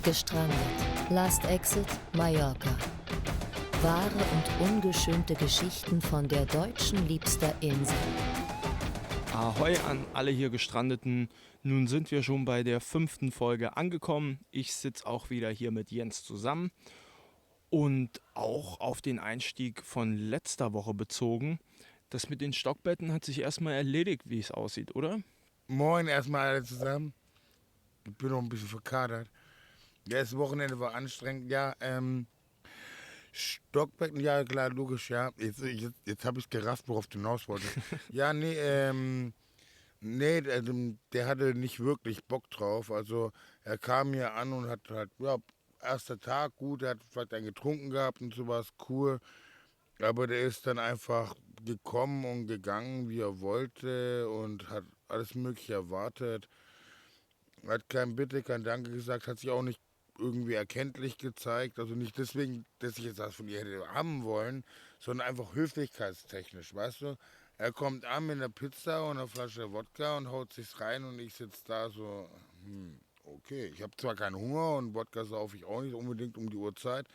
Gestrandet. Last Exit Mallorca. Wahre und ungeschönte Geschichten von der deutschen liebster Insel. Ahoi an alle hier Gestrandeten. Nun sind wir schon bei der 5. Folge angekommen. Ich sitze auch wieder hier mit Jens zusammen. Und auch auf den Einstieg von letzter Woche bezogen. Das mit den Stockbetten hat sich erstmal erledigt, wie es aussieht, oder? Moin erstmal alle zusammen. Ich bin noch ein bisschen verkatert. Das Wochenende war anstrengend. Ja, Stockbecken, ja klar, logisch, ja. Jetzt habe ich gerafft, worauf du hinaus wolltest. Ja, nee, der hatte nicht wirklich Bock drauf. Also er kam hier an und hat halt, ja, erster Tag gut, er hat vielleicht einen getrunken gehabt und sowas, cool. Aber der ist dann einfach gekommen und gegangen, wie er wollte und hat alles Mögliche erwartet. Hat kein Bitte, kein Danke gesagt, hat sich auch nicht irgendwie erkenntlich gezeigt. Also nicht deswegen, dass ich jetzt was von ihr hätte haben wollen, sondern einfach höflichkeitstechnisch, weißt du? Er kommt an mit einer Pizza und einer Flasche Wodka und haut sich's rein und ich sitze da so, okay. Ich habe zwar keinen Hunger und Wodka saufe ich auch nicht unbedingt um die Uhrzeit.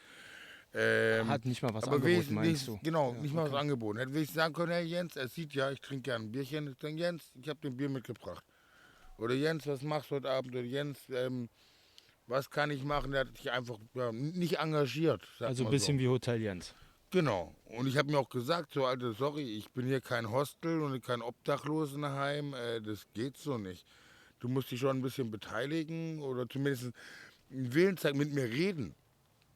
Hat nicht mal was Aber angeboten, meinst wesentlich, du? genau, Ja, nicht mal was okay. angeboten. Hätte wenigstens sagen können, hey Jens, er sieht ja, ich trinke gerne ein Bierchen. Ich sage, Jens, ich habe dir Bier mitgebracht. Oder Jens, was machst du heute Abend? Oder Jens, was kann ich machen? Der hat sich einfach nicht engagiert, sagt Also ein man so. bisschen wie Hotel Jens. Genau. Und ich habe mir auch gesagt, so Alter, sorry, ich bin hier kein Hostel und kein Obdachlosenheim. Das geht so nicht. Du musst dich schon ein bisschen beteiligen oder zumindest einen Willen zeigen, mit mir reden.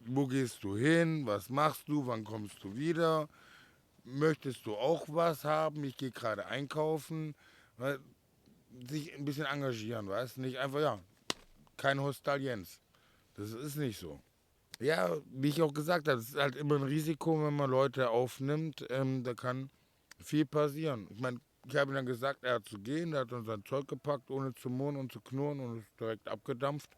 Wo gehst du hin? Was machst du? Wann kommst du wieder? Möchtest du auch was haben? Ich gehe gerade einkaufen. Weil, sich ein bisschen engagieren, weißt du? Nicht einfach, ja, kein Hostel Jens. Das ist nicht so. Ja, wie ich auch gesagt habe, es ist halt immer ein Risiko, wenn man Leute aufnimmt. Da kann viel passieren. Ich meine, ich habe ihm dann gesagt, er hat zu gehen, er hat uns sein Zeug gepackt, ohne zu murren und zu knurren und ist direkt abgedampft.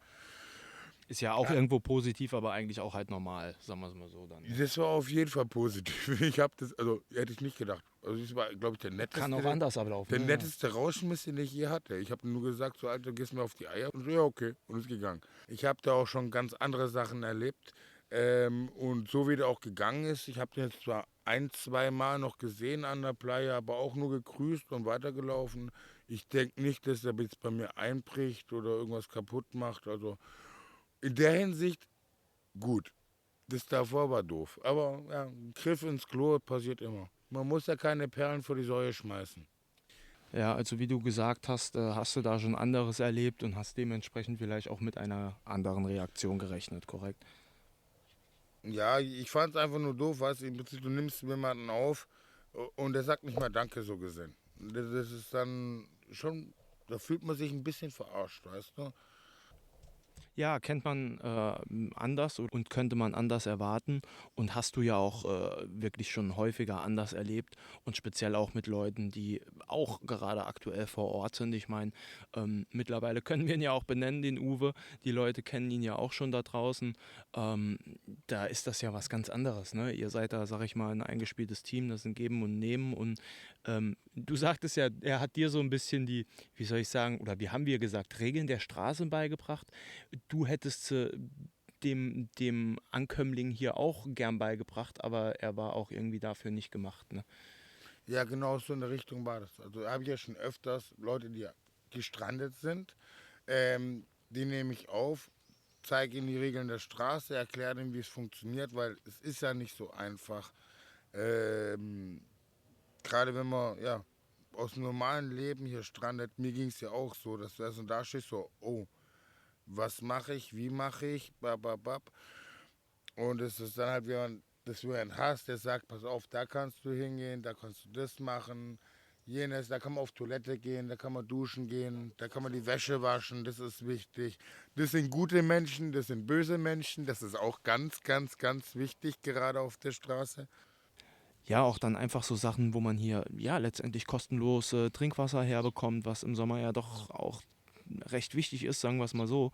Ist ja auch Ja, irgendwo positiv, aber eigentlich auch halt normal, sagen wir es mal so dann. Ne? das war auf jeden Fall positiv. Ich habe das, also hätte ich nicht gedacht. Also das war, glaube ich, Kann auch anders ablaufen. der Ne? Ja. netteste Rauschmiss, den ich je hatte. Ich habe nur gesagt, so Alter, gehst mir auf die Eier. Und so, ja, okay. Und ist gegangen. Ich habe da auch schon ganz andere Sachen erlebt. Und so wie der auch gegangen ist, ich habe den jetzt zwar ein, zwei Mal noch gesehen an der Playa, aber auch nur gegrüßt und weitergelaufen. Ich denke nicht, dass er jetzt bei mir einbricht oder irgendwas kaputt macht. Also in der Hinsicht gut. Das davor war doof. Aber ja, ein Griff ins Klo passiert immer. Man muss ja keine Perlen vor die Säue schmeißen. Ja, also wie du gesagt hast, hast du da schon anderes erlebt und hast dementsprechend vielleicht auch mit einer anderen Reaktion gerechnet, korrekt? Ja, ich fand es einfach nur doof, weißt du, im Prinzip, du nimmst jemanden auf und der sagt nicht mal Danke so gesehen. Das ist dann schon, da fühlt man sich ein bisschen verarscht, weißt du? Ja, kennt man anders und könnte man anders erwarten und hast du ja auch wirklich schon häufiger anders erlebt und speziell auch mit Leuten, die auch gerade aktuell vor Ort sind. Ich meine, mittlerweile können wir ihn ja auch benennen, den Uwe. Die Leute kennen ihn ja auch schon da draußen. Ähm, Da ist das ja was ganz anderes. Ne? Ihr seid da, sag ich mal, ein eingespieltes Team, das ein Geben und Nehmen und du sagtest ja, er hat dir so ein bisschen die, wie soll ich sagen, oder wie haben wir gesagt, Regeln der Straße beigebracht. Du hättest dem Ankömmling hier auch gern beigebracht, aber er war auch irgendwie dafür nicht gemacht. Ne? Ja, genau so in der Richtung war das. Also habe ich ja schon öfters Leute, die gestrandet sind, die nehme ich auf, zeige ihnen die Regeln der Straße, erkläre ihnen, wie es funktioniert, weil es ist ja nicht so einfach. Ähm, Gerade wenn man ja aus dem normalen Leben hier strandet, mir ging es ja auch so, dass du erst und da stehst so, oh, was mache ich, wie mache ich, bababab. Und es ist dann halt, dass du einen hast, der sagt, pass auf, da kannst du hingehen, da kannst du das machen, jenes, da kann man auf Toilette gehen, da kann man duschen gehen, da kann man die Wäsche waschen, das ist wichtig. Das sind gute Menschen, das sind böse Menschen, das ist auch ganz, ganz, ganz wichtig, gerade auf der Straße. Ja, auch dann einfach so Sachen, wo man hier ja letztendlich kostenlos Trinkwasser herbekommt, was im Sommer ja doch auch recht wichtig ist, sagen wir es mal so.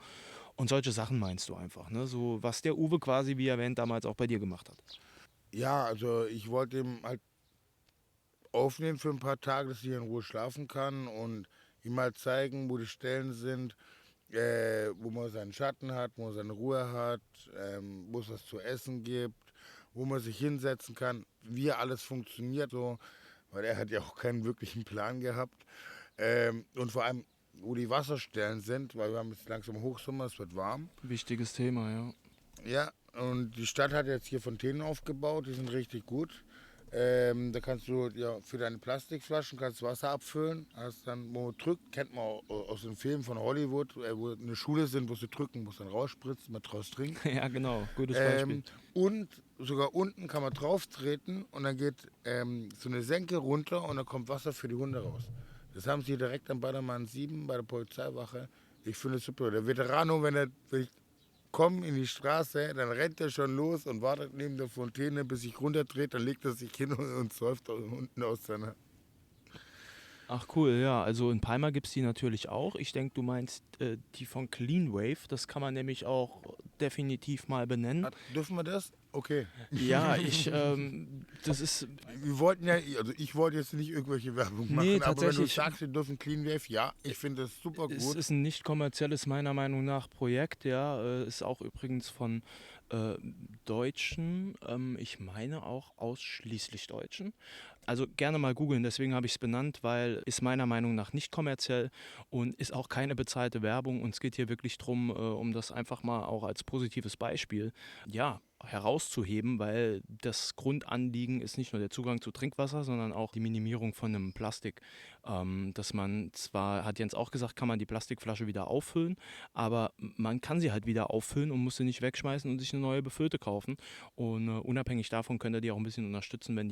Und solche Sachen meinst du einfach, ne? So was der Uwe quasi, wie erwähnt, damals auch bei dir gemacht hat. Ja, also ich wollte ihm halt aufnehmen für ein paar Tage, dass ich in Ruhe schlafen kann und ihm mal zeigen, wo die Stellen sind, wo man seinen Schatten hat, wo man seine Ruhe hat, wo es was zu essen gibt, wo man sich hinsetzen kann, wie alles funktioniert, so, weil er hat ja auch keinen wirklichen Plan gehabt. Und vor allem, wo die Wasserstellen sind, weil wir haben jetzt langsam Hochsommer, es wird warm. Wichtiges Thema, ja. Ja, und die Stadt hat jetzt hier Fontänen aufgebaut, die sind richtig gut. Da kannst du ja für deine Plastikflaschen kannst Wasser abfüllen, hast dann, wo man drückt, kennt man aus den Filmen von Hollywood, wo eine Schule sind, wo sie drücken, muss dann rausspritzen, man draus trinkt. Ja, genau, gutes Beispiel. Und sogar unten kann man drauf treten und dann geht so eine Senke runter und dann kommt Wasser für die Hunde raus. Das haben sie direkt am Ballermann 7 bei der Polizeiwache. Ich finde es super. Der Veterano, wenn ich komme in die Straße, dann rennt er schon los und wartet neben der Fontäne, bis ich runterdreht, dann legt er sich hin und säuft unten aus seiner. Ach cool, ja, also in Palma gibt es die natürlich auch. Ich denke, du meinst die von Clean Wave, das kann man nämlich auch definitiv mal benennen. Dürfen wir das? Okay. Ja, das ist, Wir wollten ja, also ich wollte jetzt nicht irgendwelche Werbung machen, Nee, aber wenn du tatsächlich. sagst, wir dürfen Clean Wave, ja, ich finde das super es gut. ist ein nicht kommerzielles, meiner Meinung nach, Projekt, ja, ist auch übrigens von Deutschen, ich meine auch ausschließlich Deutschen. Also gerne mal googeln, deswegen habe ich es benannt, weil ist meiner Meinung nach nicht kommerziell und ist auch keine bezahlte Werbung und es geht hier wirklich darum, um das einfach mal auch als positives Beispiel, ja, herauszuheben, weil das Grundanliegen ist nicht nur der Zugang zu Trinkwasser, sondern auch die Minimierung von einem Plastik. Dass man zwar, hat Jens auch gesagt, kann man die Plastikflasche wieder auffüllen, aber man kann sie halt wieder auffüllen und muss sie nicht wegschmeißen und sich eine neue befüllte kaufen. Und unabhängig davon könnt ihr die auch ein bisschen unterstützen, wenn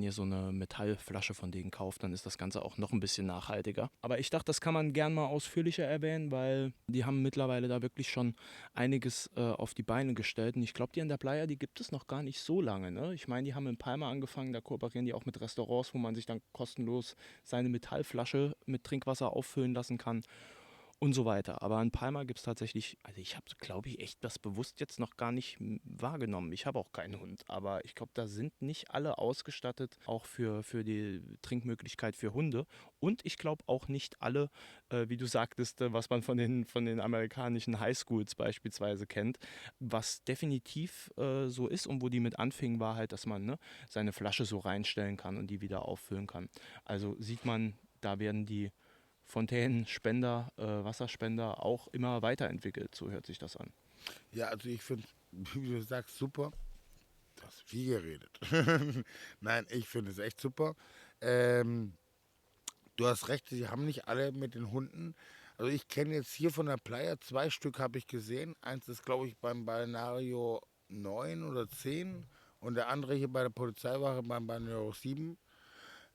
ihr so eine Metallflasche von denen kauft, dann ist das Ganze auch noch ein bisschen nachhaltiger. Aber ich dachte, das kann man gern mal ausführlicher erwähnen, weil die haben mittlerweile da wirklich schon einiges auf die Beine gestellt. Und ich glaube, die an der Playa, die gibt es noch gar nicht so lange. Ne? Ich meine, die haben in Palma angefangen, da kooperieren die auch mit Restaurants, wo man sich dann kostenlos seine Metallflasche mit Trinkwasser auffüllen lassen kann und so weiter. Aber in Palma gibt es tatsächlich, also ich habe, glaube ich, echt das bewusst jetzt noch gar nicht wahrgenommen. Ich habe auch keinen Hund, aber ich glaube, da sind nicht alle ausgestattet, auch für die Trinkmöglichkeit für Hunde. Und ich glaube auch nicht alle, wie du sagtest, was man von den amerikanischen Highschools beispielsweise kennt, was definitiv so ist und wo die mit anfingen, war halt, dass man seine Flasche so reinstellen kann und die wieder auffüllen kann. Also sieht man, da werden die Fontänenspender, Wasserspender auch immer weiterentwickelt, so hört sich das an. Ja, also ich finde, wie du sagst, super. Du hast viel geredet. Nein, ich finde es echt super. Ähm, Du hast recht, sie haben nicht alle mit den Hunden. Also ich kenne jetzt hier von der Playa 2 Stück habe ich gesehen. Eins ist, glaube ich, beim Balneario 9 oder 10 und der andere hier bei der Polizeiwache beim Balneario 7.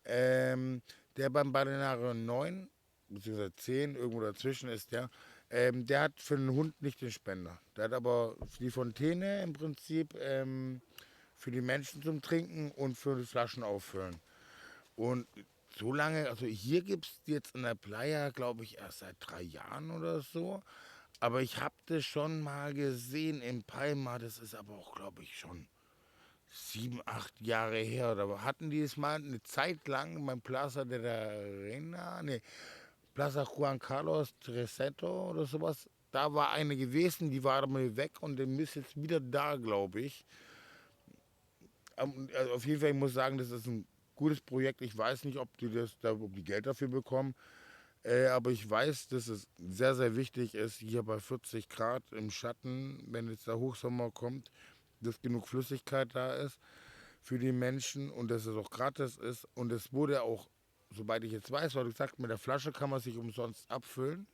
Der beim Balneario 9 bzw. 10, irgendwo dazwischen ist der hat für den Hund nicht den Spender. Der hat aber die Fontäne im Prinzip für die Menschen zum Trinken und für die Flaschen auffüllen. Und so lange, also hier gibt es jetzt in der Playa, glaube ich, erst seit 3 Jahren oder so. Aber ich habe das schon mal gesehen in Palma, das ist aber auch, glaube ich, schon 7, 8 Jahre her. Da hatten die es mal eine Zeit lang beim Plaza de la Reina, nee, Plaza Juan Carlos Tresetto oder sowas. Da war eine gewesen, die war aber weg und die ist jetzt wieder da, glaube ich. Also auf jeden Fall, ich muss sagen, das ist ein gutes Projekt. Ich weiß nicht, ob die Geld dafür bekommen, aber ich weiß, dass es sehr, sehr wichtig ist, hier bei 40 Grad im Schatten, wenn jetzt der Hochsommer kommt, dass genug Flüssigkeit da ist für die Menschen und dass es auch gratis ist. Und es wurde auch, soweit ich jetzt weiß, weil du sagst, mit der Flasche kann man sich umsonst abfüllen.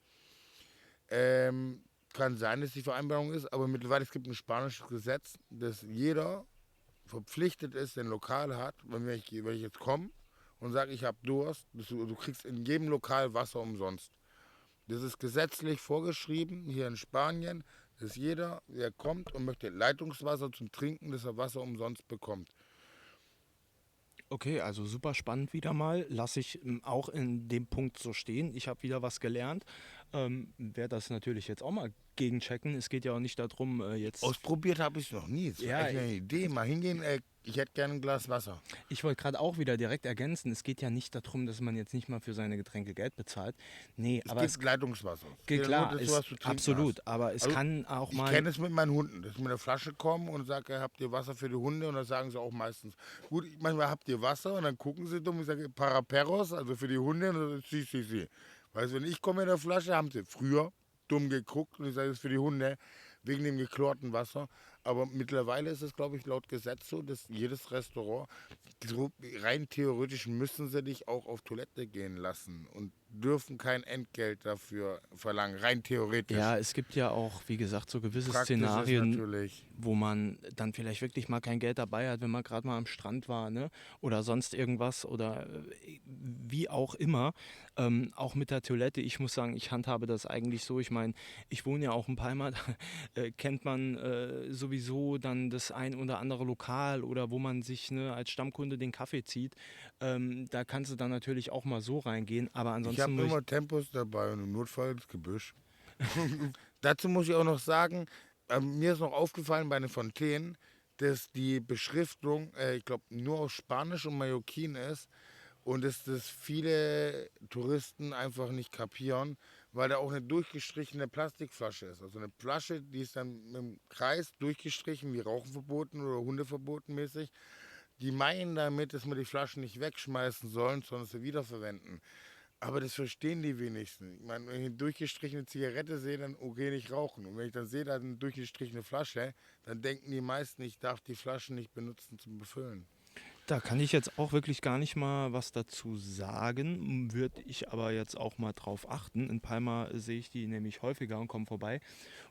Kann sein, dass die Vereinbarung ist, aber mittlerweile es gibt ein spanisches Gesetz, dass jeder verpflichtet ist, ein Lokal hat, wenn ich jetzt komme und sage, ich habe Durst, du kriegst in jedem Lokal Wasser umsonst. Das ist gesetzlich vorgeschrieben hier in Spanien, dass jeder, der kommt und möchte Leitungswasser zum Trinken, dass er Wasser umsonst bekommt. Okay, also super spannend wieder mal. Lasse ich auch in dem Punkt so stehen. Ich habe wieder was gelernt. Werde das natürlich jetzt auch mal gegenchecken. Es geht ja auch nicht darum, jetzt. Ausprobiert habe ich es noch nie. Das ist Ja, echt eine Idee. Mal hingehen, Ich hätte gerne ein Glas Wasser. Ich wollte gerade auch wieder direkt ergänzen, es geht ja nicht darum, dass man jetzt nicht mal für seine Getränke Geld bezahlt. Nee, Es aber es gibt Leitungswasser. Es geht geht ja nur klar, das, ist was du trinken absolut, hast. aber es Also, kann auch ich mal. kenne es mit meinen Hunden, dass ich mit einer Flasche komme und sage, habt ihr Wasser für die Hunde? Und dann sagen sie auch meistens, gut, manchmal habt ihr Wasser und dann gucken sie dumm und sagen, Paraperos, also für die Hunde, und dann si. Weißt du, wenn ich komme mit der Flasche, haben sie früher dumm geguckt und ich sage, das ist für die Hunde, wegen dem geklorten Wasser. Aber mittlerweile ist es, glaube ich, laut Gesetz so, dass jedes Restaurant, so rein theoretisch müssen sie dich auch auf Toilette gehen lassen und dürfen kein Entgelt dafür verlangen, rein theoretisch. Ja, es gibt ja auch, wie gesagt, so gewisse Praktisch ist Szenarien, natürlich. wo man dann vielleicht wirklich mal kein Geld dabei hat, wenn man gerade mal am Strand war, ne? Oder sonst irgendwas oder wie auch immer. Auch mit der Toilette, ich muss sagen, ich handhabe das eigentlich so. Ich meine, ich wohne ja auch in Palma, da kennt man sowieso dann das ein oder andere Lokal oder wo man sich als Stammkunde den Kaffee zieht. Da kannst du dann natürlich auch mal so reingehen, aber Ich ansonsten habe muss ich. immer Tempos dabei und im Notfall ins Gebüsch. Dazu muss ich auch noch sagen, mir ist noch aufgefallen bei den Fontänen, dass die Beschriftung, ich glaube, nur auf Spanisch und Mallorquin ist und dass das viele Touristen einfach nicht kapieren, weil da auch eine durchgestrichene Plastikflasche ist. Also eine Flasche, die ist dann mit dem Kreis durchgestrichen, wie Rauchen verboten oder Hunde verboten mäßig. Die meinen damit, dass wir die Flaschen nicht wegschmeißen sollen, sondern sie wiederverwenden. Aber das verstehen die wenigsten. Ich meine, wenn ich eine durchgestrichene Zigarette sehe, dann okay, nicht rauchen. Und wenn ich dann sehe, da ist eine durchgestrichene Flasche, dann denken die meisten, ich darf die Flaschen nicht benutzen zum Befüllen. Da kann ich jetzt auch wirklich gar nicht mal was dazu sagen, würde ich aber jetzt auch mal drauf achten. In Palma sehe ich die nämlich häufiger und komme vorbei.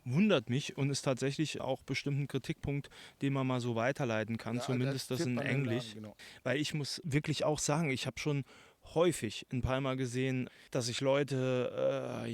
Wundert mich und ist tatsächlich auch bestimmt ein Kritikpunkt, den man mal so weiterleiten kann, Ja, das zumindest das tippt in man den Laden, Englisch. genau. Weil ich muss wirklich auch sagen, ich habe schon häufig in Palma gesehen, dass sich Leute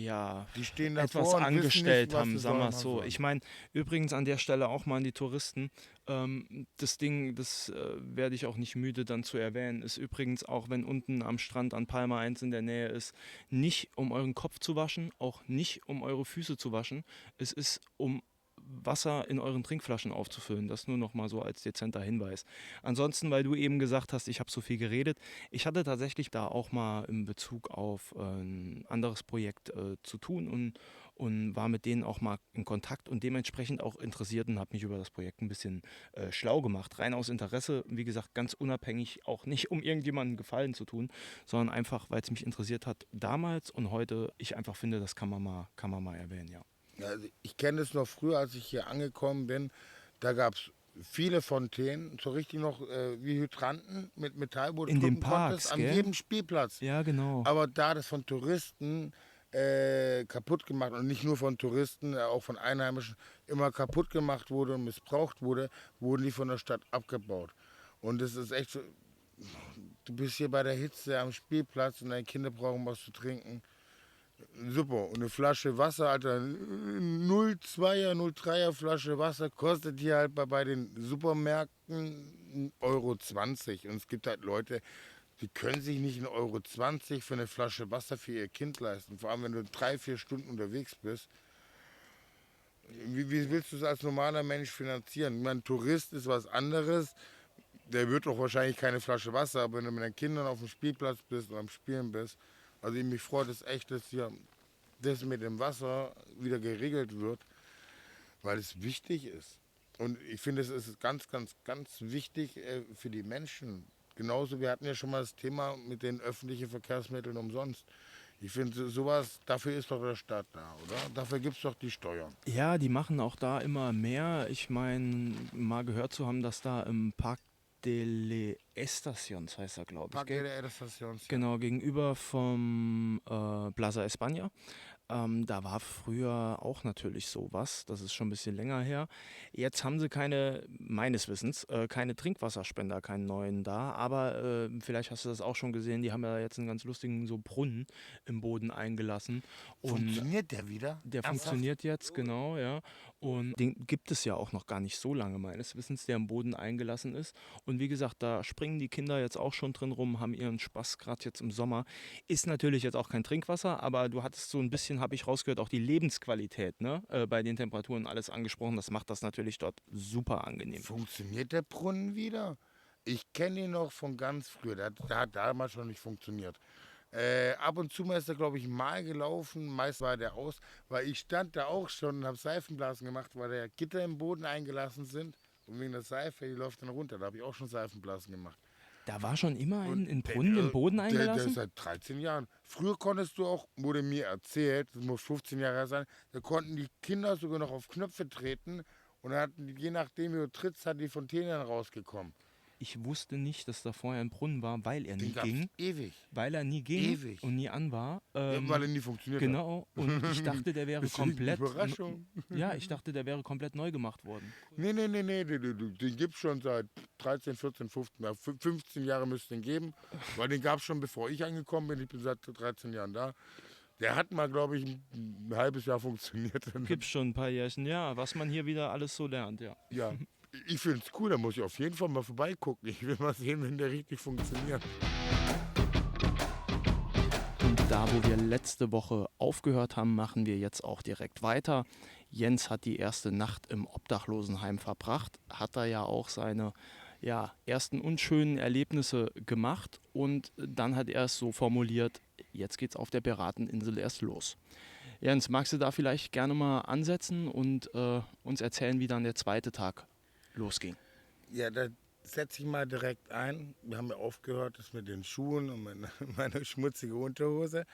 Die stehen etwas davor und wissen angestellt nicht, was haben, sie sagen wir sollen es machen so. sollen. Ich meine, übrigens an der Stelle auch mal an die Touristen. Das Ding, das werde ich auch nicht müde dann zu erwähnen, ist übrigens auch, wenn unten am Strand an Palma 1 in der Nähe ist, nicht um euren Kopf zu waschen, auch nicht um eure Füße zu waschen. Es ist um Wasser in euren Trinkflaschen aufzufüllen. Das nur noch mal so als dezenter Hinweis. Ansonsten, weil du eben gesagt hast, ich habe so viel geredet, ich hatte tatsächlich da auch mal in Bezug auf ein anderes Projekt zu tun und war mit denen auch mal in Kontakt und dementsprechend auch interessiert und habe mich über das Projekt ein bisschen schlau gemacht. Rein aus Interesse, wie gesagt, ganz unabhängig, auch nicht um irgendjemandem Gefallen zu tun, sondern einfach, weil es mich interessiert hat damals und heute ich einfach finde, das kann man mal erwähnen, ja. Ja, also ich kenne es noch früher, als ich hier angekommen bin. Da gab es viele Fontänen, so richtig noch wie Hydranten mit Metall, wo du In den gucken konntest, Parks, an gell? jedem Spielplatz. Ja, genau. Aber da das von Touristen kaputt gemacht und nicht nur von Touristen, auch von Einheimischen immer kaputt gemacht wurde und missbraucht wurde, wurden die von der Stadt abgebaut. Und das ist echt so, du bist hier bei der Hitze am Spielplatz und deine Kinder brauchen was zu trinken. Super. Und eine Flasche Wasser, Alter, 0,2er, 0,3er Flasche Wasser kostet hier halt bei den Supermärkten 1,20 Euro. Und es gibt halt Leute, die können sich nicht 1,20 Euro für eine Flasche Wasser für ihr Kind leisten. Vor allem, wenn du 3, 4 Stunden unterwegs bist. Wie willst du es als normaler Mensch finanzieren? Ich meine, Tourist ist was anderes. Der wird doch wahrscheinlich keine Flasche Wasser, aber wenn du mit deinen Kindern auf dem Spielplatz bist und am Spielen bist, also mich freut es echt, dass hier das mit dem Wasser wieder geregelt wird, weil es wichtig ist. Und ich finde, es ist ganz, ganz, ganz wichtig für die Menschen. Genauso, wir hatten ja schon mal das Thema mit den öffentlichen Verkehrsmitteln umsonst. Ich finde, sowas, dafür ist doch der Staat da, oder? Dafür gibt es doch die Steuern. Ja, die machen auch da immer mehr. Ich meine, mal gehört zu haben, dass da im Parc de Estaciones heißt er, glaube ich, Parque gell? de Estaciones. Genau, gegenüber vom Plaza España. Da war früher auch natürlich sowas, das ist schon ein bisschen länger her. Jetzt haben sie meines Wissens, keine Trinkwasserspender, keinen neuen da, aber vielleicht hast du das auch schon gesehen, die haben ja jetzt einen ganz lustigen so Brunnen im Boden eingelassen und Funktioniert der wieder? der Ernsthaft? funktioniert jetzt, genau, ja. Und den gibt es ja auch noch gar nicht so lange meines Wissens, der im Boden eingelassen ist. Und wie gesagt, da springen die Kinder jetzt auch schon drin rum, haben ihren Spaß gerade jetzt im Sommer. Ist natürlich jetzt auch kein Trinkwasser, aber du hattest so ein bisschen, habe ich rausgehört, auch die Lebensqualität, ne? Bei den Temperaturen alles angesprochen. Das macht das natürlich dort super angenehm. Funktioniert der Brunnen wieder? Ich kenne ihn noch von ganz früher. Der hat damals schon nicht funktioniert. Ab und zu mal ist er, glaube ich, mal gelaufen. Meist war der aus, weil ich stand da auch schon und habe Seifenblasen gemacht, weil da Gitter im Boden eingelassen sind. Und wegen der Seife, die läuft dann runter. Da habe ich auch schon Seifenblasen gemacht. Da war schon immer Und ein Brunnen im Boden der eingelassen? ist seit 13 Jahren. Früher konntest du auch, wurde mir erzählt, das muss 15 Jahre her sein, da konnten die Kinder sogar noch auf Knöpfe treten und dann hatten die, je nachdem, wie du trittst, hat die Fontäne dann rausgekommen. Ich wusste nicht, dass da vorher ein Brunnen war, weil er Den nie gab es ging. ewig. Weil er nie ging Ewig. und nie an war. Ja, weil er nie funktioniert hat. Genau, und ich dachte, der wäre Deswegen komplett. Überraschung. Ja, ich dachte, der wäre komplett neu gemacht worden. Nee, den gibt es schon seit 13, 14, 15, 15 Jahre müsste es den geben, weil den gab es schon bevor ich angekommen bin. Ich bin seit 13 Jahren da. Der hat mal, glaube ich, ein halbes Jahr funktioniert. Gibt's schon ein paar Jährchen, ja, was man hier wieder alles so lernt, ja. Ja, ich finde es cool, da muss ich auf jeden Fall mal vorbeigucken. Ich will mal sehen, wenn der richtig funktioniert. Und da, wo wir letzte Woche aufgehört haben, machen wir jetzt auch direkt weiter. Jens hat die erste Nacht im Obdachlosenheim verbracht, hat da ja auch seine ersten unschönen Erlebnisse gemacht und dann hat er es so formuliert, jetzt geht's auf der Pirateninsel erst los. Jens, magst du da vielleicht gerne mal ansetzen und uns erzählen, wie dann der zweite Tag losging? Ja, da setze ich mal direkt ein. Wir haben ja aufgehört, das mit den Schuhen und meine schmutzige Unterhose.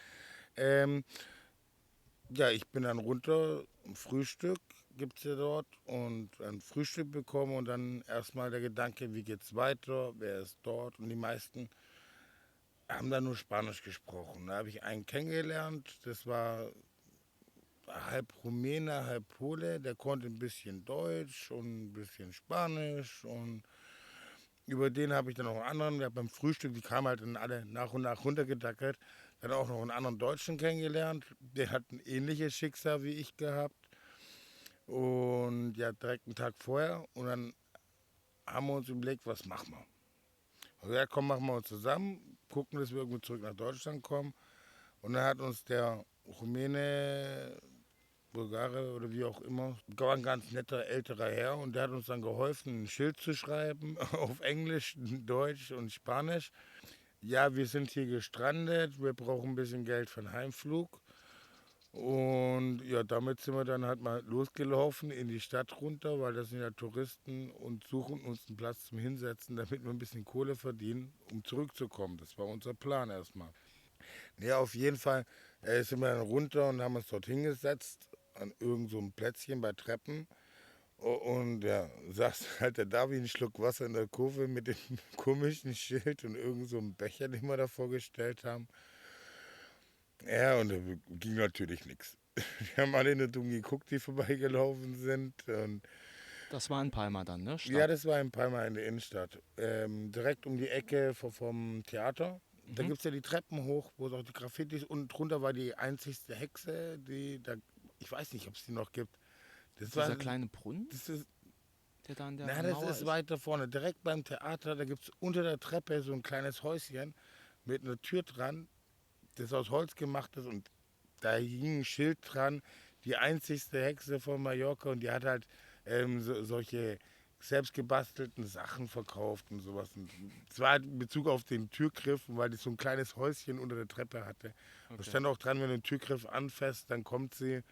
Ja, ich bin dann runter, ein Frühstück gibt es ja dort und ein Frühstück bekommen und dann erstmal der Gedanke, wie geht's weiter, wer ist dort und die meisten haben da nur Spanisch gesprochen. Da habe ich einen kennengelernt, das war halb Rumäne, halb Pole, der konnte ein bisschen Deutsch und ein bisschen Spanisch und über den habe ich dann noch einen anderen, der beim Frühstück, die kamen halt dann alle nach und nach runtergedackelt, dann auch noch einen anderen Deutschen kennengelernt, der hat ein ähnliches Schicksal wie ich gehabt und ja, direkt einen Tag vorher und dann haben wir uns überlegt, was machen wir? Also ja, komm, machen wir uns zusammen, gucken, dass wir irgendwo zurück nach Deutschland kommen und dann hat uns der Rumäne, Bulgare oder wie auch immer, war ein ganz netter älterer Herr und der hat uns dann geholfen, ein Schild zu schreiben auf Englisch, Deutsch und Spanisch. Ja, wir sind hier gestrandet, wir brauchen ein bisschen Geld für den Heimflug. Und ja, damit sind wir dann halt mal losgelaufen in die Stadt runter, weil das sind ja Touristen und suchen uns einen Platz zum Hinsetzen, damit wir ein bisschen Kohle verdienen, um zurückzukommen. Das war unser Plan erstmal. Ja, auf jeden Fall sind wir dann runter und haben uns dort hingesetzt an irgend so einem Plätzchen bei Treppen. Und ja, saß halt der da wie ein Schluck Wasser in der Kurve mit dem komischen Schild und irgend so einem Becher, den wir da vorgestellt haben. Ja, und da ging natürlich nichts. Wir haben alle nur dumm geguckt, die vorbeigelaufen sind. Und Das war in Palma dann, ne? ja, das war in Palma in der Innenstadt. Direkt um die Ecke vom Theater. Da gibt es ja die Treppen hoch, wo es auch die Graffitis und drunter war die einzigste Hexe, die da, ich weiß nicht, ob es die noch gibt. Dieser kleine Brunnen, Das ist, der da an der na, das Mauer ist weiter vorne. Direkt beim Theater, da gibt es unter der Treppe so ein kleines Häuschen mit einer Tür dran, das aus Holz gemacht ist und da hing ein Schild dran, die einzigste Hexe von Mallorca und die hat halt solche selbstgebastelten Sachen verkauft und sowas. Und zwar in Bezug auf den Türgriff, weil die so ein kleines Häuschen unter der Treppe hatte. Da Okay. stand auch dran, wenn du den Türgriff anfasst, dann kommt sie.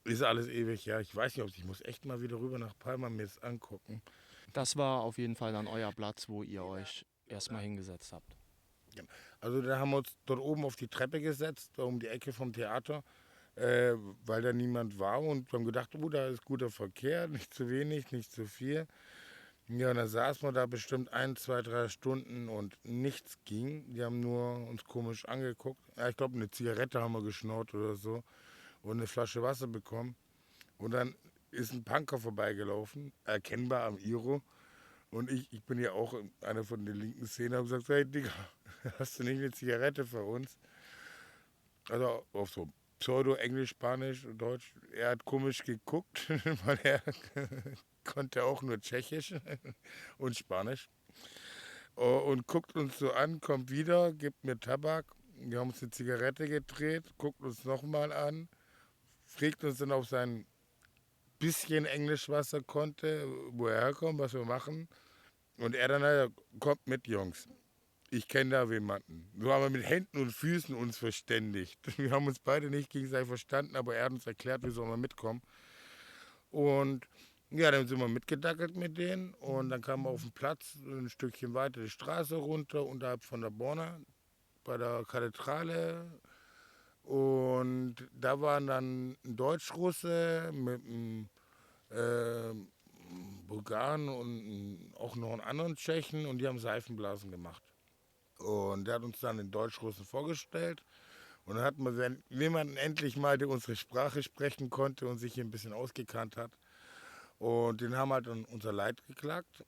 Ist alles ewig, ja. Ich weiß nicht, ich muss echt mal wieder rüber nach Palma mir das angucken. Das war auf jeden Fall dann euer Platz, wo ihr euch erstmal hingesetzt habt. Also da haben wir uns dort oben auf die Treppe gesetzt, da um die Ecke vom Theater, weil da niemand war und wir haben gedacht, oh, da ist guter Verkehr, nicht zu wenig, nicht zu viel. Ja, und dann saßen wir da bestimmt 1, 2, 3 Stunden und nichts ging. Die haben nur uns komisch angeguckt. Ja, ich glaube, eine Zigarette haben wir geschnurrt oder so und eine Flasche Wasser bekommen. Und dann ist ein Punker vorbeigelaufen, erkennbar am Iro. Und ich bin ja auch einer von der linken Szene, habe gesagt, hey Digga, hast du nicht eine Zigarette für uns? Also auf so Pseudo-Englisch, Spanisch und Deutsch. Er hat komisch geguckt, weil er konnte auch nur Tschechisch und Spanisch. Und guckt uns so an, kommt wieder, gibt mir Tabak. Wir haben uns eine Zigarette gedreht, guckt uns nochmal an, fragt uns dann auf sein bisschen Englisch, was er konnte, wo er herkommt, was wir machen. Und er dann, halt, kommt mit, Jungs. Ich kenne da jemanden. So haben wir mit Händen und Füßen uns verständigt. Wir haben uns beide nicht gegenseitig verstanden, aber er hat uns erklärt, wie sollen wir mitkommen. Und ja, dann sind wir mitgedackelt mit denen und dann kamen wir auf den Platz, ein Stückchen weiter die Straße runter, unterhalb von der Borna, bei der Kathedrale. Und da waren dann ein Deutsch-Russe mit einem Bulgaren und auch noch einen anderen Tschechen und die haben Seifenblasen gemacht. Und der hat uns dann den Deutsch-Russen vorgestellt. Und dann hatten wir jemanden endlich mal, der unsere Sprache sprechen konnte und sich hier ein bisschen ausgekannt hat. Und den haben halt dann unser Leid geklagt.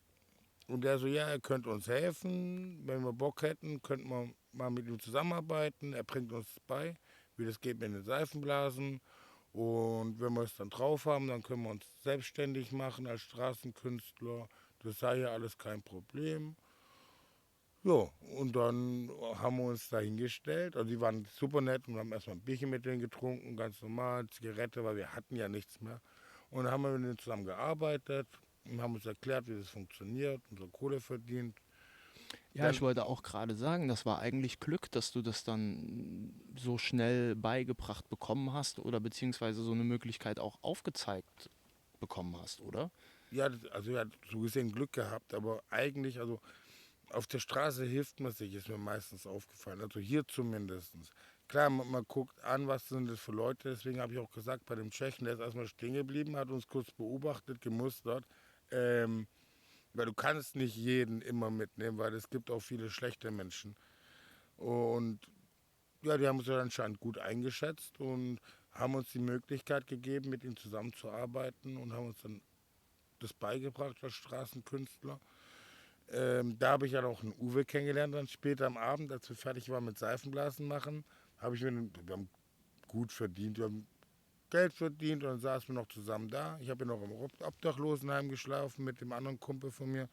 Und der so, ja, er könnte uns helfen. Wenn wir Bock hätten, könnten wir mal mit ihm zusammenarbeiten. Er bringt uns bei, wie das geht mit den Seifenblasen. Und wenn wir es dann drauf haben, dann können wir uns selbstständig machen als Straßenkünstler. Das sei ja alles kein Problem. Ja, und dann haben wir uns da hingestellt. Also die waren super nett und haben erstmal ein Bierchen mit denen getrunken, ganz normal, Zigarette, weil wir hatten ja nichts mehr. Und dann haben wir mit denen zusammen gearbeitet und haben uns erklärt, wie das funktioniert, unsere Kohle verdient. Ja, Dann- ich wollte auch gerade sagen, das war eigentlich Glück, dass du das dann so schnell beigebracht bekommen hast oder beziehungsweise so eine Möglichkeit auch aufgezeigt bekommen hast, oder? Ja, also er hat so gesehen Glück gehabt, aber eigentlich, also auf der Straße hilft man sich, ist mir meistens aufgefallen. Also hier zumindest. Klar, man guckt an, was sind das für Leute. Deswegen habe ich auch gesagt, bei dem Tschechen, der ist erstmal stehen geblieben, hat uns kurz beobachtet, gemustert. Weil du kannst nicht jeden immer mitnehmen, weil es gibt auch viele schlechte Menschen. Und ja, die haben uns ja anscheinend gut eingeschätzt und haben uns die Möglichkeit gegeben, mit ihnen zusammenzuarbeiten und haben uns dann das beigebracht als Straßenkünstler. Da habe ich ja noch einen Uwe kennengelernt, dann später am Abend, als wir fertig waren mit Seifenblasen machen, wir haben gut verdient, wir haben Geld verdient und dann saßen wir noch zusammen da. Ich habe ja noch im Obdachlosenheim geschlafen mit dem anderen Kumpel von mir.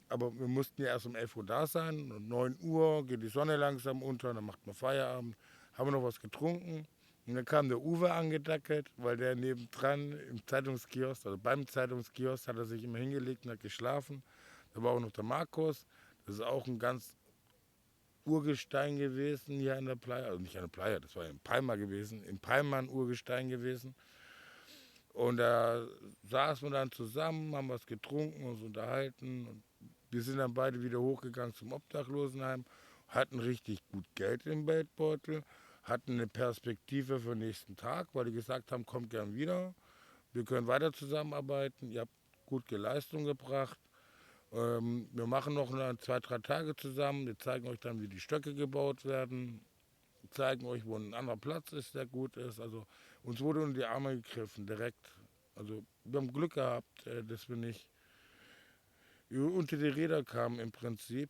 Aber wir mussten ja erst um 11 Uhr da sein und 9 Uhr geht die Sonne langsam unter, dann macht man Feierabend, haben wir noch was getrunken. Und dann kam der Uwe angedackelt, weil der nebendran im Zeitungskiosk, also beim Zeitungskiosk, hat er sich immer hingelegt und hat geschlafen. Da war auch noch der Markus, das ist auch ein ganz Urgestein gewesen hier an der Playa, also nicht an der Playa, das war in Palma gewesen, in Palma ein Urgestein gewesen. Und da saßen wir dann zusammen, haben was getrunken, uns unterhalten. Und wir sind dann beide wieder hochgegangen zum Obdachlosenheim, hatten richtig gut Geld im Geldbeutel, hatten eine Perspektive für den nächsten Tag, weil die gesagt haben, kommt gern wieder, wir können weiter zusammenarbeiten, ihr habt gute Leistung gebracht. Wir machen noch 2-3 Tage zusammen. Wir zeigen euch dann, wie die Stöcke gebaut werden. Wir zeigen euch, wo ein anderer Platz ist, der gut ist. Also uns wurde unter die Arme gegriffen, direkt. Also wir haben Glück gehabt, dass wir nicht unter die Räder kamen im Prinzip.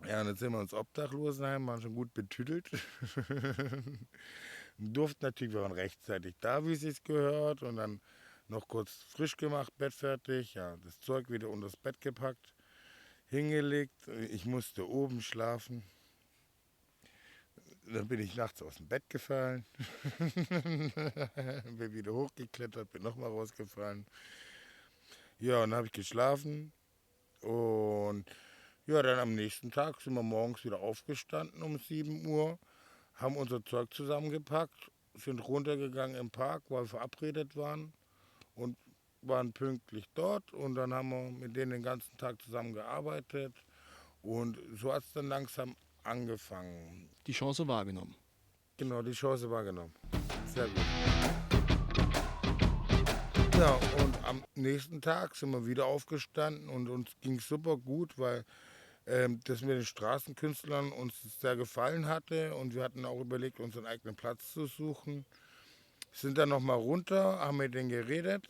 Ja, und jetzt sind wir ins Obdachlosenheim, waren schon gut betüdelt. Durften natürlich, wir waren rechtzeitig da, wie es sich gehört. Und dann noch kurz frisch gemacht, Bett fertig, ja, das Zeug wieder unter das Bett gepackt, hingelegt. Ich musste oben schlafen. Dann bin ich nachts aus dem Bett gefallen, bin wieder hochgeklettert, bin nochmal rausgefallen. Ja, und dann habe ich geschlafen und ja, dann am nächsten Tag sind wir morgens wieder aufgestanden um 7 Uhr, haben unser Zeug zusammengepackt, sind runtergegangen im Park, weil wir verabredet waren und waren pünktlich dort und dann haben wir mit denen den ganzen Tag zusammen gearbeitet und so hat es dann langsam angefangen. Die Chance wahrgenommen. Genau, die Chance wahrgenommen. Sehr gut. Ja, und am nächsten Tag sind wir wieder aufgestanden und uns ging es super gut, weil das mit den Straßenkünstlern uns sehr gefallen hatte und wir hatten auch überlegt, unseren eigenen Platz zu suchen. Sind dann nochmal runter, haben mit denen geredet.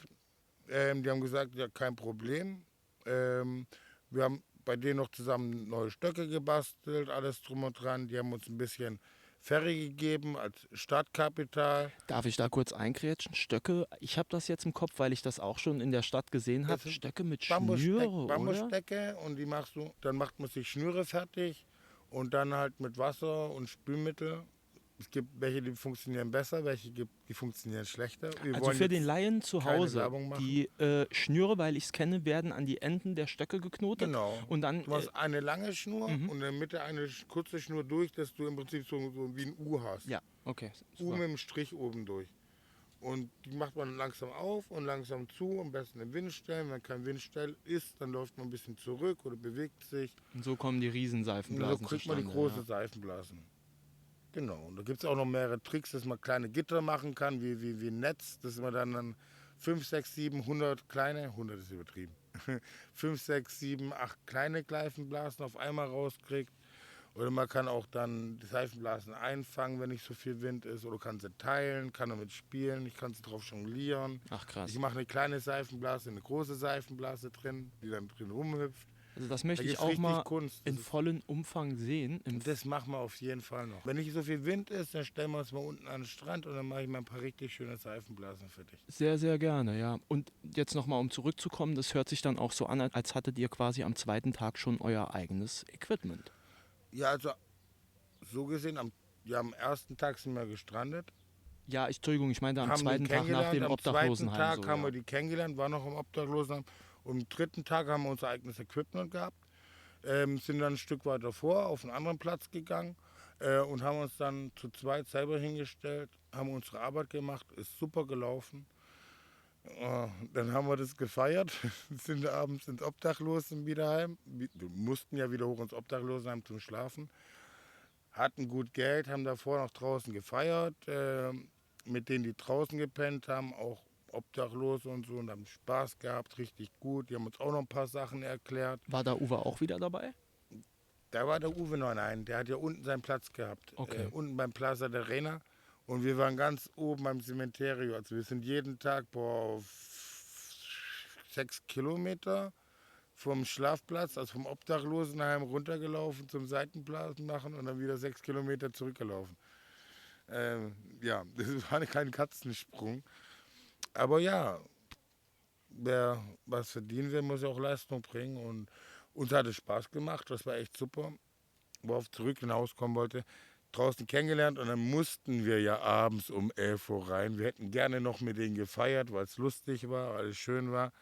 Die haben gesagt, ja, kein Problem. Wir haben bei denen noch zusammen neue Stöcke gebastelt, alles drum und dran. Die haben uns ein bisschen Ferry gegeben als Startkapital. Darf ich da kurz eingrätschen? Stöcke, ich habe das jetzt im Kopf, weil ich das auch schon in der Stadt gesehen habe. Das sind Stöcke mit Schnüre, oder? Bambusstöcke und die dann macht man sich Schnüre fertig und dann halt mit Wasser und Spülmittel. Es gibt welche, die funktionieren besser, welche gibt, die funktionieren schlechter. Also für den Laien zu keine Hause, Werbung machen. die Schnüre, weil ich es kenne, werden an die Enden der Stöcke geknotet. Genau. Und dann, Du hast eine lange Schnur und in der Mitte eine kurze Schnur durch, dass du im Prinzip so wie ein U hast. ja, okay. U Super. mit dem Strich oben durch. Und die macht man langsam auf und langsam zu, am besten im Windstellen. Wenn kein Windstell ist, dann läuft man ein bisschen zurück oder bewegt sich. Und so kommen die Und Riesenseifenblasen so kriegt man die zustande, großen Seifenblasen. Genau, und da gibt es auch noch mehrere Tricks, dass man kleine Gitter machen kann, wie ein Netz, dass man dann 5, 6, 7, 100 kleine, 100 ist übertrieben, 5, 6, 7, 8 kleine Seifenblasen auf einmal rauskriegt. Oder man kann auch dann die Seifenblasen einfangen, wenn nicht so viel Wind ist, oder kann sie teilen, kann damit spielen, ich kann sie drauf jonglieren. Ach krass. Ich mache eine kleine Seifenblase, eine große Seifenblase drin, die dann drin rumhüpft. Also das möchte Da ich gibt's auch richtig mal Kunst. in vollen Umfang sehen. Das machen wir auf jeden Fall noch. Wenn nicht so viel Wind ist, dann stellen wir uns mal unten an den Strand und dann mache ich mal ein paar richtig schöne Seifenblasen für dich. Sehr, sehr gerne, ja. Und jetzt nochmal, um zurückzukommen, das hört sich dann auch so an, als hattet ihr quasi am zweiten Tag schon euer eigenes Equipment. Ja, also so gesehen, am ersten Tag sind wir gestrandet. Ja, Entschuldigung, ich meine am haben zweiten die Tag nach kennengelernt. dem Am Obdachlosenheim. zweiten Tag So, haben ja. wir die kennengelernt, waren noch im Obdachlosenheim. Und am dritten Tag haben wir unser eigenes Equipment gehabt. Sind dann ein Stück weiter vor auf einen anderen Platz gegangen und haben uns dann zu zweit selber hingestellt, haben unsere Arbeit gemacht, ist super gelaufen. Dann haben wir das gefeiert, sind abends ins Obdachlosenheim, wir mussten ja wieder hoch ins Obdachlosenheim zum Schlafen, hatten gut Geld, haben davor noch draußen gefeiert, mit denen, die draußen gepennt haben, auch Obdachlose und so, und haben Spaß gehabt, richtig gut. Die haben uns auch noch ein paar Sachen erklärt. War da Uwe auch wieder dabei? Da war der Uwe noch, nein, der hat ja unten seinen Platz gehabt, Okay. unten beim Plaza de Arena. Und wir waren ganz oben beim Cementerio. Also wir sind jeden Tag auf 6 Kilometer vom Schlafplatz, also vom Obdachlosenheim runtergelaufen zum Seitenplatz machen und dann wieder 6 Kilometer zurückgelaufen. Ja, das war kein Katzensprung. Aber ja, wer was verdienen will, muss ja auch Leistung bringen. Und uns hat es Spaß gemacht, das war echt super. Worauf ich zurück hinauskommen wollte, draußen kennengelernt und dann mussten wir ja abends um 11 Uhr rein. Wir hätten gerne noch mit denen gefeiert, weil es lustig war, weil es schön war.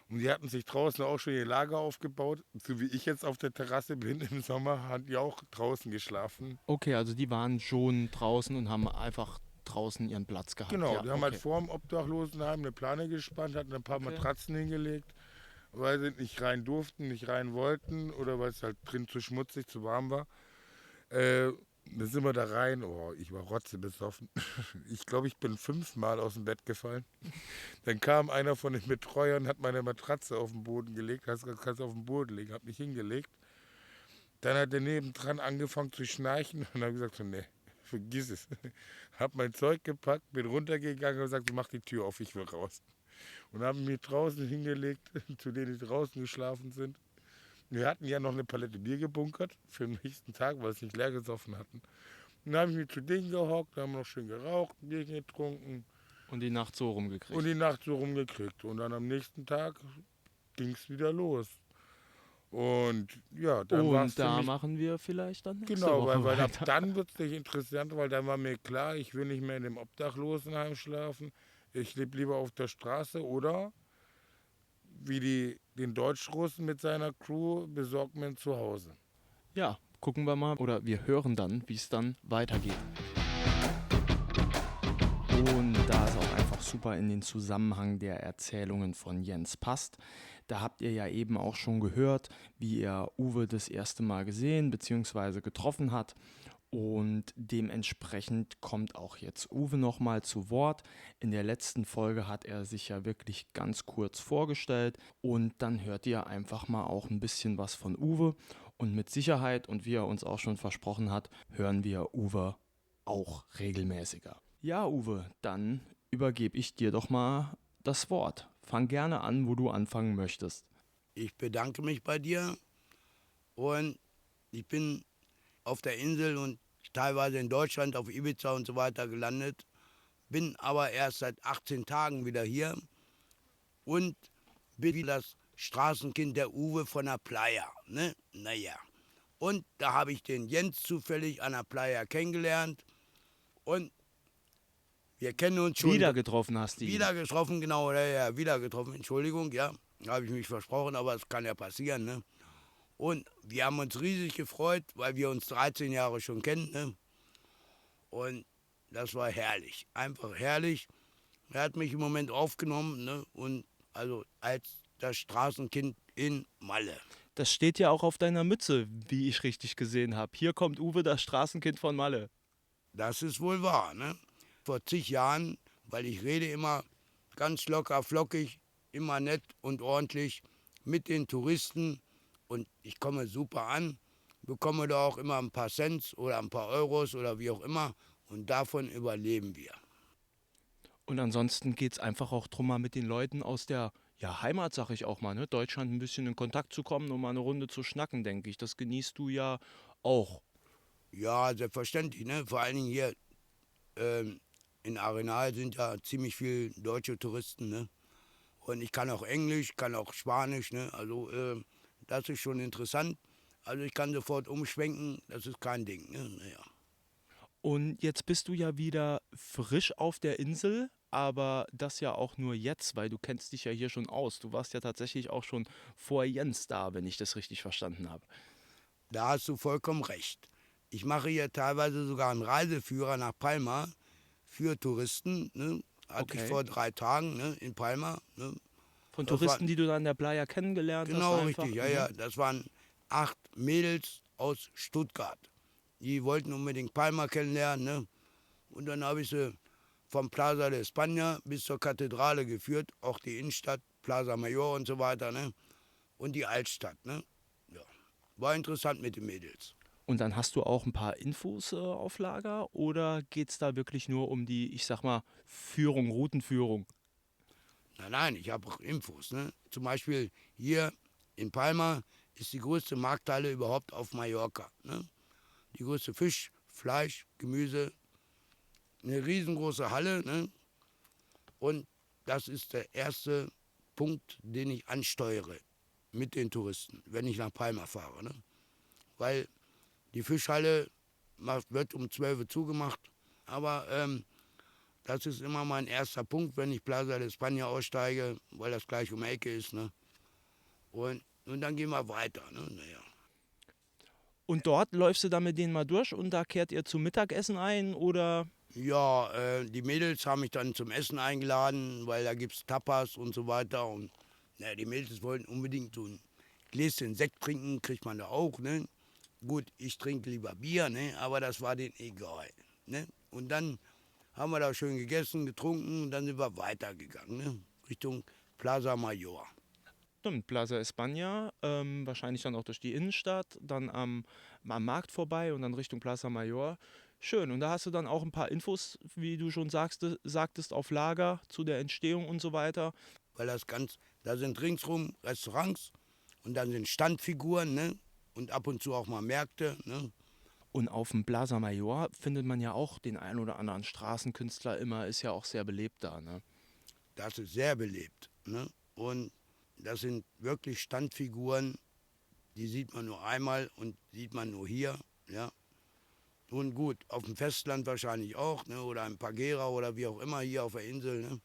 Und die hatten sich draußen auch schon ihr Lager aufgebaut. So wie ich jetzt auf der Terrasse bin im Sommer, hatten die auch draußen geschlafen. Okay, also die waren schon draußen und haben einfach draußen ihren Platz gehabt. Genau, ja, die haben halt vor dem Obdachlosenheim eine Plane gespannt, hatten ein paar Matratzen hingelegt, weil sie nicht rein durften, nicht rein wollten oder weil es halt drin zu schmutzig, zu warm war. Dann sind wir da rein, oh, ich war rotzebesoffen. Ich glaube, ich bin 5-mal aus dem Bett gefallen. Dann kam einer von den Betreuern, hat meine Matratze auf den Boden gelegt, kannst du auf den Boden legen, hat mich hingelegt. Dann hat er nebendran angefangen zu schnarchen und habe gesagt, so, nee, vergiss es. Hab mein Zeug gepackt, bin runtergegangen und gesagt, mach die Tür auf, ich will raus. Und haben mich draußen hingelegt, zu denen, die draußen geschlafen sind. Wir hatten ja noch eine Palette Bier gebunkert für den nächsten Tag, weil wir es nicht leer gesoffen hatten. Und dann habe ich mich zu denen gehockt, haben noch schön geraucht, ein Bier getrunken. Und die Nacht so rumgekriegt. Und die Nacht so rumgekriegt. Und dann am nächsten Tag ging es wieder los. Und ja, dann war es da machen wir vielleicht dann nächste genau, Woche weil ab weiter. dann wird es nicht interessant, weil dann war mir klar, ich will nicht mehr in dem Obdachlosenheim schlafen. Ich lebe lieber auf der Straße oder wie den Deutschrussen mit seiner Crew besorgt mir ein Zuhause. Ja, gucken wir mal oder wir hören dann, wie es dann weitergeht. Und da es auch einfach super in den Zusammenhang der Erzählungen von Jens passt, da habt ihr ja eben auch schon gehört, wie er Uwe das erste Mal gesehen bzw. getroffen hat. Und dementsprechend kommt auch jetzt Uwe nochmal zu Wort. In der letzten Folge hat er sich ja wirklich ganz kurz vorgestellt und dann hört ihr einfach mal auch ein bisschen was von Uwe. Und mit Sicherheit, und wie er uns auch schon versprochen hat, hören wir Uwe auch regelmäßiger. Ja, Uwe, dann übergebe ich dir doch mal das Wort. Fang gerne an, wo du anfangen möchtest. Ich bedanke mich bei dir und ich bin auf der Insel und teilweise in Deutschland, auf Ibiza und so weiter gelandet. Bin aber erst seit 18 Tagen wieder hier und bin wie das Straßenkind der Uwe von der Playa. Ne? Naja. Und da habe ich den Jens zufällig an der Playa kennengelernt. Und wir kennen uns schon. Wieder getroffen hast du ihn. Wieder getroffen, genau, ja, wieder getroffen, Entschuldigung, ja. Da habe ich mich versprochen, aber es kann ja passieren, ne? Und wir haben uns riesig gefreut, weil wir uns 13 Jahre schon kennen, ne? Und das war herrlich, einfach herrlich. Er hat mich im Moment aufgenommen, ne? Und also als das Straßenkind in Malle. Das steht ja auch auf deiner Mütze, wie ich richtig gesehen habe. Hier kommt Uwe, das Straßenkind von Malle. Das ist wohl wahr, ne? Vor zig Jahren, weil ich rede immer ganz locker, flockig, immer nett und ordentlich mit den Touristen und ich komme super an, bekomme da auch immer ein paar Cents oder ein paar Euros oder wie auch immer und davon überleben wir. Und ansonsten geht es einfach auch darum, mal mit den Leuten aus der Heimat, sag ich auch mal, ne, Deutschland ein bisschen in Kontakt zu kommen und mal eine Runde zu schnacken, denke ich. Das genießt du ja auch. Ja, selbstverständlich, ne? Vor allen Dingen hier in Arenal sind ja ziemlich viele deutsche Touristen, ne? Und ich kann auch Englisch, kann auch Spanisch, ne? Also das ist schon interessant. Also ich kann sofort umschwenken, das ist kein Ding, ne? Naja. Und jetzt bist du ja wieder frisch auf der Insel, aber das ja auch nur jetzt, weil du kennst dich ja hier schon aus. Du warst ja tatsächlich auch schon vor Jens da, wenn ich das richtig verstanden habe. Da hast du vollkommen recht. Ich mache hier teilweise sogar einen Reiseführer nach Palma für Touristen. Ne? Hatte ich Okay. vor 3 Tagen, ne, in Palma. Ne? Von Das Touristen, war- die du da in der Playa kennengelernt hast? Genau, einfach? richtig. Ja, ja. Das waren 8 Mädels aus Stuttgart. Die wollten unbedingt Palma kennenlernen. Ne? Und dann habe ich sie vom Plaza de España bis zur Kathedrale geführt. Auch die Innenstadt, Plaza Mayor und so weiter. Ne? Und die Altstadt. Ne? Ja. War interessant mit den Mädels. Und dann hast du auch ein paar Infos auf Lager oder geht es da wirklich nur um die, ich sag mal, Führung, Routenführung? Nein, nein, ich habe auch Infos. Ne? Zum Beispiel hier in Palma ist die größte Markthalle überhaupt auf Mallorca. Ne? Die größte Fisch, Fleisch, Gemüse, eine riesengroße Halle. Ne? Und das ist der erste Punkt, den ich ansteuere mit den Touristen, wenn ich nach Palma fahre. Ne? Weil die Fischhalle wird um 12 Uhr zugemacht, aber das ist immer mein erster Punkt, wenn ich Plaza de España aussteige, weil das gleich um die Ecke ist. Ne? Und dann gehen wir weiter. Ne? Naja. Und dort läufst du dann mit denen mal durch und da kehrt ihr zum Mittagessen ein oder? Ja, die Mädels haben mich dann zum Essen eingeladen, weil da gibt es Tapas und so weiter. Und die Mädels wollten unbedingt so ein Gläschen Sekt trinken, kriegt man da auch. Ne? Gut, ich trinke lieber Bier, ne? Aber das war denen egal. Ne? Und dann haben wir da schön gegessen, getrunken und dann sind wir weitergegangen, ne? Richtung Plaza Mayor. Stimmt, Plaza España, wahrscheinlich dann auch durch die Innenstadt, dann am Markt vorbei und dann Richtung Plaza Mayor. Schön, und da hast du dann auch ein paar Infos, wie du schon sagtest, auf Lager zu der Entstehung und so weiter. Weil da sind ringsrum Restaurants und dann sind Standfiguren, ne? Und ab und zu auch mal Märkte, ne? Und auf dem Plaza Mayor findet man ja auch den ein oder anderen Straßenkünstler immer, ist ja auch sehr belebt da, ne? Das ist sehr belebt, ne? Und das sind wirklich Standfiguren, die sieht man nur einmal und sieht man nur hier, ja. Und gut, auf dem Festland wahrscheinlich auch, ne? Oder in Pagera oder wie auch immer hier auf der Insel, ne?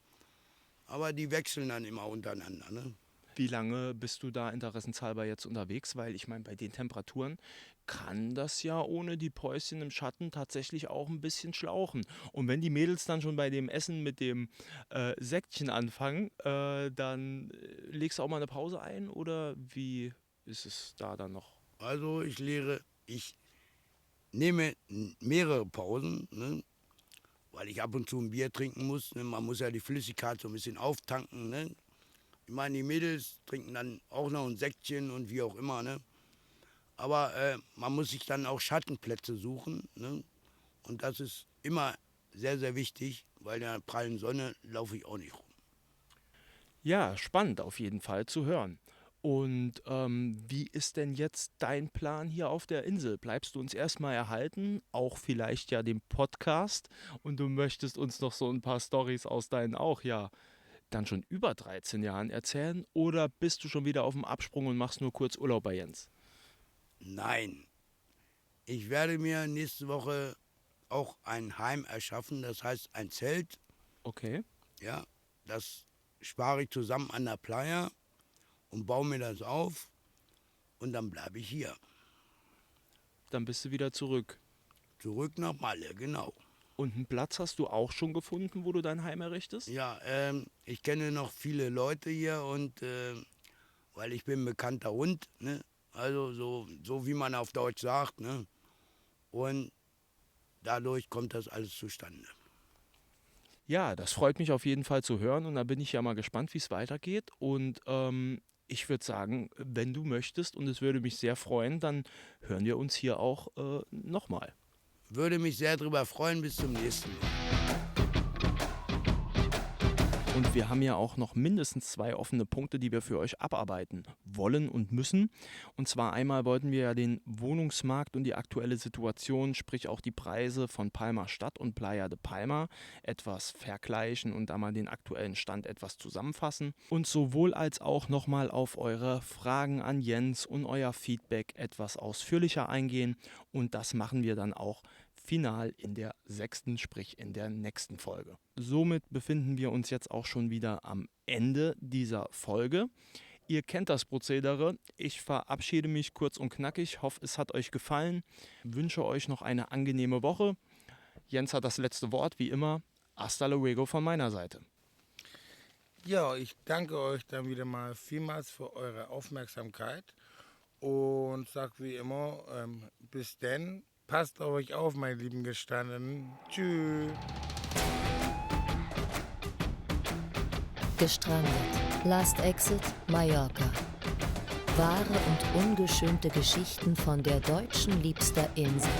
Aber die wechseln dann immer untereinander, ne? Wie lange bist du da interessenshalber jetzt unterwegs? Weil ich meine, bei den Temperaturen kann das ja ohne die Päuschen im Schatten tatsächlich auch ein bisschen schlauchen. Und wenn die Mädels dann schon bei dem Essen mit dem Säckchen anfangen, dann legst du auch mal eine Pause ein oder wie ist es da dann noch? Also ich nehme mehrere Pausen, ne? Weil ich ab und zu ein Bier trinken muss. Ne? Man muss ja die Flüssigkeit so ein bisschen auftanken, ne? Ich meine, die Mädels trinken dann auch noch ein Säckchen und wie auch immer, ne? Aber man muss sich dann auch Schattenplätze suchen, ne? Und das ist immer sehr, sehr wichtig, weil in der prallen Sonne laufe ich auch nicht rum. Ja, spannend auf jeden Fall zu hören. Und wie ist denn jetzt dein Plan hier auf der Insel? Bleibst du uns erstmal erhalten, auch vielleicht ja dem Podcast, und du möchtest uns noch so ein paar Storys aus deinen auch ja dann schon über 13 Jahren erzählen, oder bist du schon wieder auf dem Absprung und machst nur kurz Urlaub bei Jens? Nein, ich werde mir nächste Woche auch ein Heim erschaffen, das heißt ein Zelt. Okay. Ja, das spare ich zusammen an der Playa und baue mir das auf und dann bleibe ich hier. Dann bist du wieder zurück. Zurück nach Malle, genau. Und einen Platz hast du auch schon gefunden, wo du dein Heim errichtest? Ja, ich kenne noch viele Leute hier und weil ich bin ein bekannter Hund, ne? Also so wie man auf Deutsch sagt, ne? Und dadurch kommt das alles zustande. Ja, das freut mich auf jeden Fall zu hören, und da bin ich ja mal gespannt, wie es weitergeht. Und ich würde sagen, wenn du möchtest, und es würde mich sehr freuen, dann hören wir uns hier auch nochmal. Würde mich sehr darüber freuen, bis zum nächsten Mal. Und wir haben ja auch noch mindestens 2 offene Punkte, die wir für euch abarbeiten wollen und müssen. Und zwar einmal wollten wir ja den Wohnungsmarkt und die aktuelle Situation, sprich auch die Preise von Palma Stadt und Playa de Palma, etwas vergleichen und da mal den aktuellen Stand etwas zusammenfassen. Und sowohl als auch nochmal auf eure Fragen an Jens und euer Feedback etwas ausführlicher eingehen. Und das machen wir dann auch final in der 6., sprich in der nächsten Folge. Somit befinden wir uns jetzt auch schon wieder am Ende dieser Folge. Ihr kennt das Prozedere. Ich verabschiede mich kurz und knackig. Hoffe, es hat euch gefallen. Wünsche euch noch eine angenehme Woche. Jens hat das letzte Wort, wie immer. Hasta luego von meiner Seite. Ja, ich danke euch dann wieder mal vielmals für eure Aufmerksamkeit und sag wie immer, bis denn. Passt auf euch auf, meine lieben Gestandenen. Tschüss. Gestrandet. Last Exit, Mallorca. Wahre und ungeschönte Geschichten von der deutschen liebster Insel.